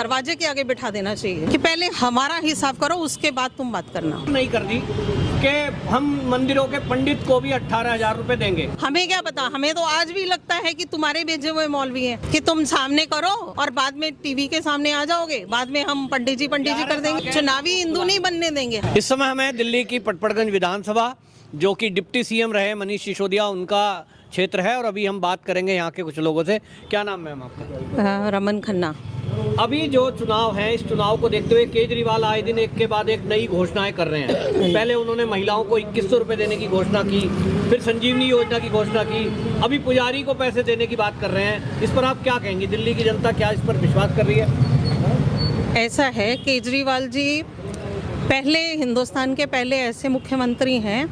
दरवाजे के आगे बिठा देना चाहिए कि पहले हमारा हिसाब करो, उसके बाद तुम बात करना। नहीं कर दी कि हम मंदिरों के पंडित को भी 18,000 रुपए देंगे। हमें क्या पता, हमें तो आज भी लगता है कि तुम्हारे भेजे हुए मौलवी हैं कि तुम सामने करो और बाद में टीवी के सामने आ जाओगे, बाद में हम पंडित जी कर देंगे। चुनावी हिंदू नहीं बनने देंगे। इस समय हमें दिल्ली की पटपड़गंज विधानसभा, जो कि डिप्टी सीएम रहे मनीष सिसोदिया, उनका क्षेत्र है और अभी हम बात करेंगे यहाँ के कुछ लोगों से। क्या नाम है आपका? रमन खन्ना। अभी जो चुनाव है, इस चुनाव को देखते हुए केजरीवाल आए दिन एक के बाद एक नई घोषणाएं कर रहे हैं। पहले उन्होंने महिलाओं को 2100 रुपए देने की घोषणा की, फिर संजीवनी योजना की घोषणा की, अभी पुजारी को पैसे देने की बात कर रहे हैं। इस पर आप क्या कहेंगे? दिल्ली की जनता क्या इस पर विश्वास कर रही है? ऐसा है, केजरीवाल जी पहले हिंदुस्तान के पहले ऐसे मुख्यमंत्री हैं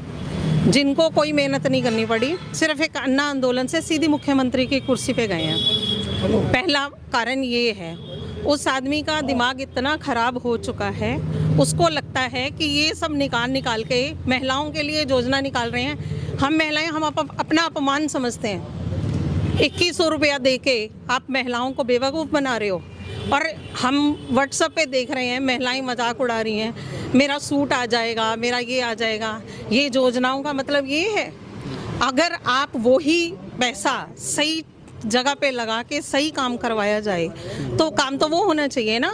जिनको कोई मेहनत नहीं करनी पड़ी, सिर्फ एक अन्ना आंदोलन से सीधी मुख्यमंत्री की कुर्सी पे गए हैं। पहला कारण ये है, उस आदमी का दिमाग इतना खराब हो चुका है, उसको लगता है कि ये सब निकाल के महिलाओं के लिए योजना निकाल रहे हैं। हम महिलाएं, हम अपना अपमान समझते हैं। 2100 रुपया दे के आप महिलाओं को बेवकूफ़ बना रहे हो। और हम व्हाट्सएप पे देख रहे हैं, महिलाएं मजाक उड़ा रही हैं, मेरा सूट आ जाएगा, मेरा ये आ जाएगा। ये योजनाओं का मतलब ये है, अगर आप वही पैसा सही जगह पे लगा के सही काम करवाया जाए तो काम तो वो होना चाहिए ना।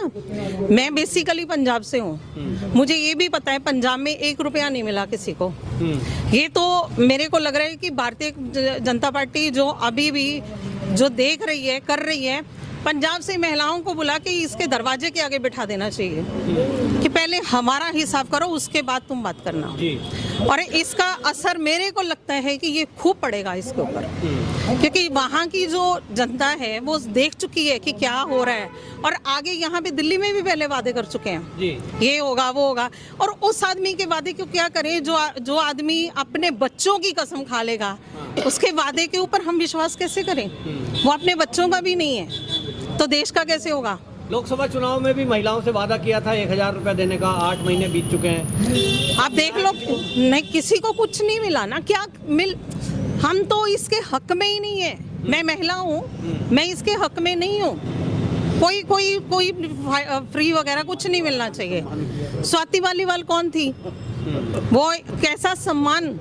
मैं बेसिकली पंजाब से हूँ, मुझे ये भी पता है पंजाब में 1 रुपया नहीं मिला किसी को। ये तो मेरे को लग रहा है कि भारतीय जनता पार्टी जो अभी भी जो देख रही है, कर रही है, पंजाब से महिलाओं को बुला के इसके दरवाजे के आगे बिठा देना चाहिए कि पहले हमारा हिसाब करो, उसके बाद तुम बात करना जी। और इसका असर मेरे को लगता है कि ये खूब पड़ेगा इसके ऊपर, क्योंकि वहाँ की जो जनता है वो देख चुकी है कि क्या हो रहा है, और आगे यहाँ पे दिल्ली में भी पहले वादे कर चुके हैं जी। ये होगा वो होगा, और उस आदमी के वादे क्यों क्या करें जो आदमी अपने बच्चों की कसम खा लेगा, उसके वादे के ऊपर हम विश्वास कैसे करें? वो अपने बच्चों का भी नहीं है तो देश का कैसे होगा? लोकसभा चुनाव में भी महिलाओं से वादा किया था 1000 रुपया देने का, 8 महीने बीत चुके हैं। आप देख लो, नहीं किसी को कुछ नहीं मिला ना। क्या हम तो इसके हक में ही नहीं है। मैं महिला हूँ, मैं इसके हक में नहीं हूँ। कोई फ्री वगैरह कुछ नहीं मिलना चाहिए। स्वाति वालीवाल कौन थी? वो कैसा सम्मान,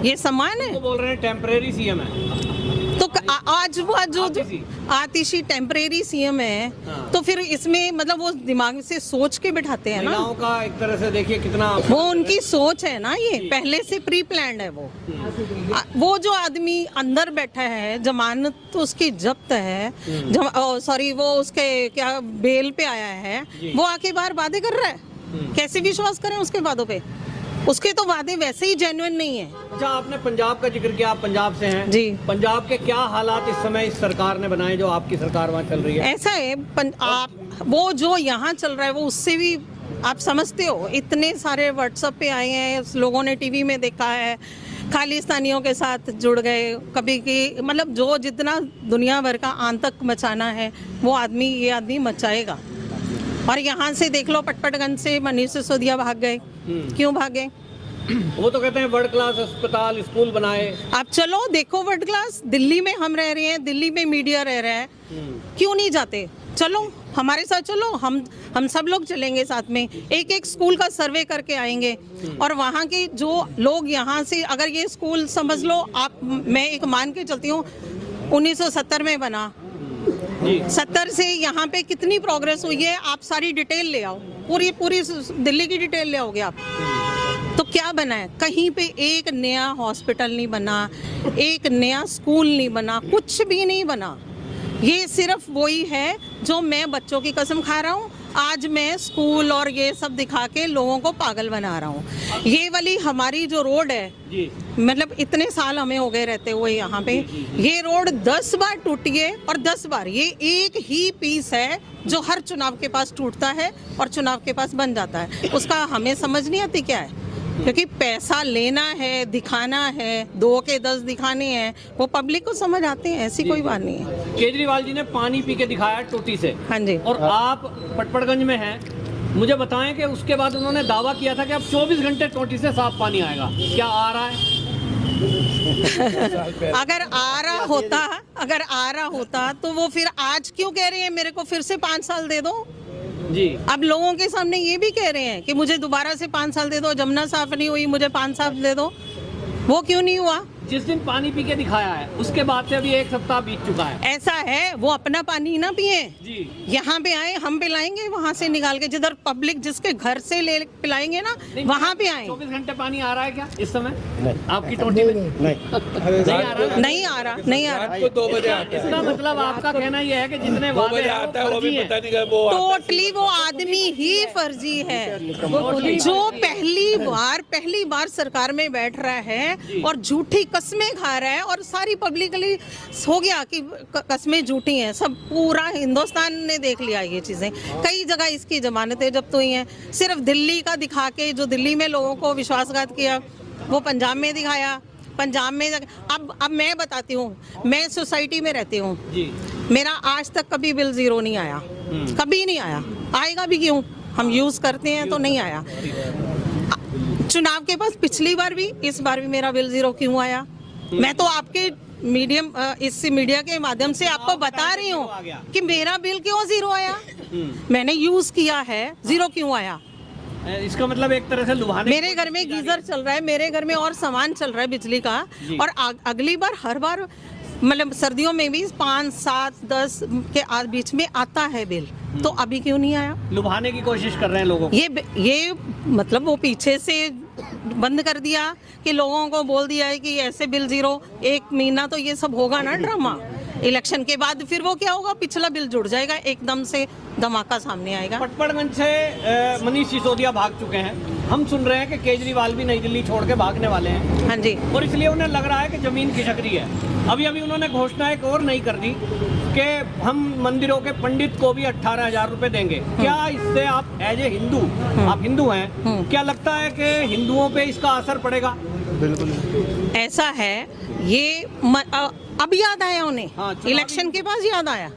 ये सम्मान है? तो बोल रहे हैं टेम्परेरी सीएम है, तो आज वो जो आतिशी टेम्परेरी सीएम है। हाँ। तो फिर इसमें मतलब वो दिमाग से सोच के बिठाते हैं ना। महिलाओं का एक तरह से देखिए कितना वो उनकी सोच है ना, ये पहले से प्री प्लान्ड है। वो जो आदमी अंदर बैठा है, जमानत तो उसकी जब्त है, सॉरी वो उसके क्या बेल पे आया है, वो आके बाहर वादे कर रहा है। कैसे विश्वास करें उसके वादों पे? उसके तो वादे वैसे ही जेन्युइन नहीं है। अच्छा, आपने पंजाब का जिक्र किया, आप पंजाब से हैं जी। पंजाब के क्या हालात इस समय इस सरकार ने बनाए जो आपकी सरकार वहाँ चल रही है? ऐसा है, वो जो यहाँ चल रहा है वो उससे भी आप समझते हो। इतने सारे व्हाट्सएप पे आए हैं, लोगों ने टीवी में देखा है, खालिस्तानियों के साथ जुड़ गए कभी की, मतलब जो जितना दुनिया भर का आतंक मचाना है वो ये आदमी मचाएगा। और यहाँ से देख लो, पटपड़गंज से मनीष सिसोदिया भाग गए। क्यों भागे? वो तो कहते हैं वर्ल्ड क्लास अस्पताल स्कूल बनाए। आप चलो देखो, वर्ल्ड क्लास दिल्ली में हम रह रहे हैं, दिल्ली में मीडिया रह रहा है, क्यों नहीं जाते? चलो हमारे साथ चलो, हम सब लोग चलेंगे साथ में, एक स्कूल का सर्वे करके आएंगे। और वहाँ के जो लोग यहाँ से, अगर ये स्कूल समझ लो आप, मैं एक मान के चलती हूँ 1970 में बना, 70 से यहाँ पे कितनी प्रोग्रेस हुई है, आप सारी डिटेल ले आओ, पूरी दिल्ली की डिटेल ले आओगे आप, तो क्या बना है? कहीं पे एक नया हॉस्पिटल नहीं बना, एक नया स्कूल नहीं बना, कुछ भी नहीं बना। ये सिर्फ वही है जो मैं बच्चों की कसम खा रहा हूँ। आज मैं स्कूल और ये सब दिखा के लोगों को पागल बना रहा हूँ। ये वाली हमारी जो रोड है जी, मतलब इतने साल हमें हो गए रहते हुए यहाँ पे, ये रोड 10 बार टूटी है, और 10 बार ये एक ही पीस है जो हर चुनाव के पास टूटता है और चुनाव के पास बन जाता है। उसका हमें समझ नहीं आती क्या है, क्योंकि पैसा लेना है, दिखाना है, 2 के 10 दिखाने हैं, वो पब्लिक को समझ आते हैं, ऐसी कोई बात नहीं है। केजरीवाल जी ने पानी पी के दिखाया टूटी से। हाँ जी। और आप पटपड़गंज में हैं, मुझे बताएं कि उसके बाद उन्होंने दावा किया था कि अब 24 घंटे टोटी से साफ पानी आएगा, क्या आ रहा है? अगर आ रहा होता तो वो फिर आज क्यों कह रहे हैं मेरे को फिर से 5 साल दे दो? जी। अब लोगों के सामने ये भी कह रहे हैं कि मुझे दोबारा से 5 साल दे दो, जमुना साफ नहीं हुई मुझे 5 साल दे दो। वो क्यों नहीं हुआ? जिस दिन पानी पी के दिखाया है उसके बाद से अभी 1 सप्ताह बीत चुका है। ऐसा है, वो अपना पानी ना पिए, जी। यहाँ पे आए, हम पिलाएंगे वहाँ से निकाल के, जिधर पब्लिक जिसके घर से ले पिलाएंगे ना वहाँ पे आए। 24 घंटे पानी आ रहा है क्या इस समय आपकी टोटी में? नहीं आ रहा। नहीं आ रहा, नहीं आ रहा। 2 बजे आता है, इसका मतलब आपका कहना यह है कि जितने 2 बजे आता है, वो भी पता नहीं क्या वो आता है। टोटली वो आदमी ही फर्जी है जो पहली बार सरकार में बैठ रहा है और झूठी कस्में खा रहा है, और सारी पब्लिकली हो गया कि कस्में झूठी हैं। सब पूरा हिंदुस्तान ने देख लिया ये चीज़ें। कई जगह इसकी जमानतें जब्त हुई हैं। सिर्फ दिल्ली का दिखा के, जो दिल्ली में लोगों को विश्वासघात किया, वो पंजाब में दिखाया। पंजाब में अब मैं बताती हूँ, मैं सोसाइटी में रहती हूँ, मेरा आज तक कभी बिल ज़ीरो नहीं आया, कभी नहीं आया। आएगा भी क्यों? हम यूज़ करते हैं तो नहीं आया। चुनाव के पास पिछली बार भी, इस बार भी मेरा बिल ज़ीरो क्यों आया? मैं तो आपके इस मीडिया के माध्यम से आपको बता रही हूँ कि मेरा बिल क्यों ज़ीरो आया। मैंने यूज़ किया है, ज़ीरो क्यों आया? इसका मतलब एक तरह से लुभाने। मेरे घर में गीजर चल रहा है, मेरे घर में और सामान चल रहा है बिजली का, और अगली बार हर बार मतलब सर्दियों में भी 5, 7, 10 के बीच में आता है बिल, तो अभी क्यों नहीं आया? लुभाने की कोशिश कर रहे हैं लोगों को। ये मतलब वो पीछे से बंद कर दिया कि लोगों को बोल दिया है कि ऐसे बिल ज़ीरो, 1 महीना तो ये सब होगा ना ड्रामा। इलेक्शन के बाद फिर वो क्या होगा, पिछला बिल जुड़ जाएगा, एकदम से धमाका सामने आएगा। पटपड़गंज से मनीष सिसोदिया भाग चुके हैं, हम सुन रहे हैं कि केजरीवाल भी नई दिल्ली छोड़ के भागने वाले हैं। हाँ जी। और इसलिए उन्हें लग रहा है कि जमीन खिसक रही है। अभी उन्होंने घोषणा एक और नहीं कर दी कि हम मंदिरों के पंडित को भी 18,000 रुपए देंगे। क्या इससे आप एज ए हिंदू, आप हिंदू हैं, क्या लगता है कि हिंदुओं पे इसका असर पड़ेगा? बिल्कुल ऐसा है, ये अब याद आया उन्हें। हाँ, इलेक्शन के बाद याद आया।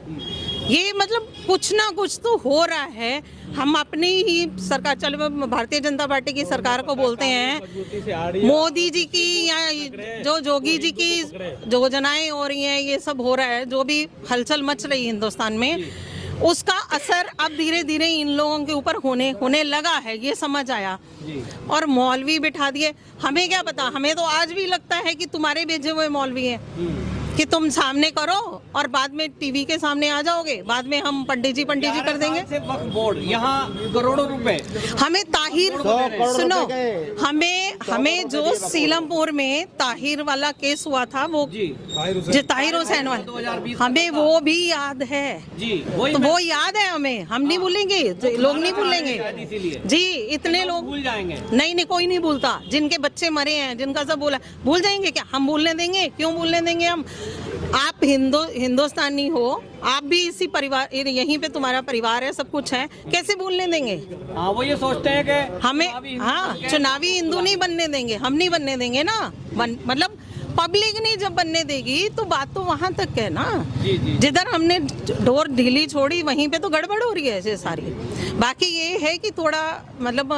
ये मतलब कुछ ना कुछ तो हो रहा है। हम अपनी ही सरकार, चलो भारतीय जनता पार्टी की सरकार को बोलते हैं, मोदी जी की या जो जोगी जी की जो योजनाएं हो रही हैं, ये सब हो रहा है, जो भी हलचल मच रही है हिंदुस्तान में, उसका असर अब धीरे धीरे इन लोगों के ऊपर होने लगा है, ये समझ आया। और मौलवी बिठा दिए। हमें क्या पता, हमें तो आज भी लगता है कि तुम्हारे भेजे हुए मौलवी हैं कि तुम सामने करो और बाद में टीवी के सामने आ जाओगे, बाद में हम पंडित जी कर देंगे। वक्फ बोर्ड यहाँ करोड़ों रुपए हमें ताहिर, सुनो, हमें जो सीलमपुर में ताहिर वाला केस हुआ था, वो जो ताहिर हुसैन वाला, हमें वो भी याद है जी। तो वो याद है हमें, हम नहीं भूलेंगे, लोग नहीं भूलेंगे जी। इतने लोग भूल जाएंगे? नहीं, कोई नहीं भूलता। जिनके बच्चे मरे हैं, जिनका सब बोला, भूल जाएंगे क्या? हम भूलने देंगे? क्यों भूलने देंगे हम? आप हिंदुस्तानी हो, आप भी इसी परिवार, यहीं पे तुम्हारा परिवार है, सब कुछ है, कैसे भूलने देंगे? हाँ, वो ये सोचते हैं कि हमें, हाँ, चुनावी हिंदू नहीं बनने देंगे, हम नहीं बनने देंगे ना। मतलब पब्लिक नहीं जब बनने देगी तो बात तो वहां तक है ना। जिधर हमने डोर ढीली छोड़ी वहीं पे तो गड़बड़ हो रही है ऐसे सारी। बाकी ये है कि थोड़ा मतलब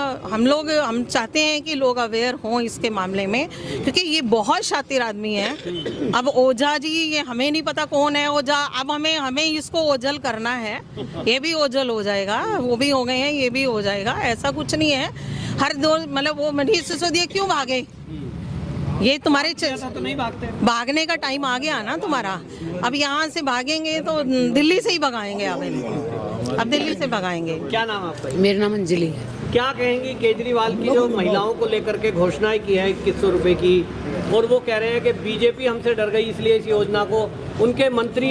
हम चाहते हैं कि लोग अवेयर हों इसके मामले में, क्योंकि ये बहुत शातिर आदमी है। अब ओझा जी, ये हमें नहीं पता कौन है ओझा, अब हमें इसको ओझल करना है। ये भी ओझल हो जाएगा, वो भी हो गए हैं, ये भी हो जाएगा, ऐसा कुछ नहीं है। हर दो मतलब वो मनीष सिसोदिया क्यों भागे? ये तुम्हारे तो नहीं भागते, भागने का टाइम आ गया ना तुम्हारा। अब यहाँ से भागेंगे तो दिल्ली से ही भगाएंगे, अब दिल्ली से भगाएंगे। क्या नाम है आपका? मेरा नाम अंजलि है। क्या कहेंगी केजरीवाल की जो महिलाओं को लेकर के घोषणाएं की है 2100 रुपए की, और वो कह रहे हैं कि बीजेपी हमसे डर गई इसलिए इस योजना को, उनके मंत्री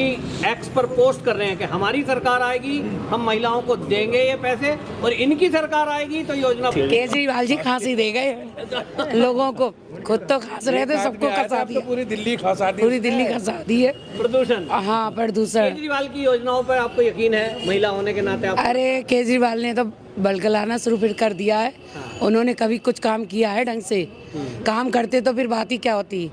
एक्स पर पोस्ट कर रहे हैं कि हमारी सरकार आएगी हम महिलाओं को देंगे ये पैसे, और इनकी सरकार आएगी तो योजना। केजरीवाल जी फांसी दे गए लोगों को, खुद तो खास रहे थे, सबको खसा दिया। पूरी दिल्ली खसा दी, पूरी दिल्ली खसा दी है। प्रदूषण, हाँ, प्रदूषण। केजरीवाल की योजनाओं पर आपको यकीन है महिला होने के नाते? आप अरे केजरीवाल ने तो बलगलाना शुरू फिर कर दिया है। उन्होंने कभी कुछ काम किया है ढंग से? काम करते तो फिर बात ही क्या होती।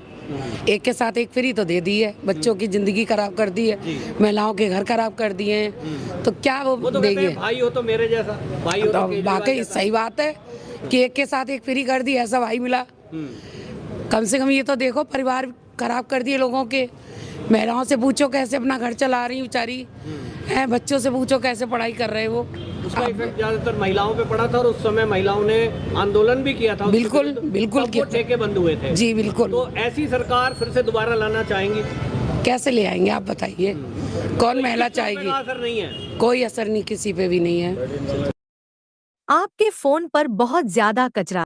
एक के साथ एक फ्री तो दे दी है, बच्चों की जिंदगी खराब कर दी है, महिलाओं के घर खराब कर दिए हैं, तो क्या वो तो देंगे? भाई हो तो मेरे जैसा भाई हो तो वाकई सही बात है कि एक के साथ एक फ्री कर दी, ऐसा भाई मिला। कम से कम ये तो देखो, परिवार खराब कर दिए लोगों के, महिलाओं से पूछो कैसे अपना घर चला रही बेचारी है, बच्चों से पूछो कैसे पढ़ाई कर रहे वो। उसका इफेक्ट ज्यादातर महिलाओं पे पड़ा था और उस समय महिलाओं ने आंदोलन भी किया था। बिल्कुल, बिल्कुल तब वो किया। ठेके बंद हुए थे। जी बिल्कुल। तो ऐसी सरकार फिर से दोबारा लाना चाहेंगी? कैसे ले आएंगे आप बताइए, कौन महिला किस पे चाहेगी? का असर नहीं है। कोई असर नहीं, किसी पे भी नहीं है। आपके फोन पर बहुत ज्यादा कचरा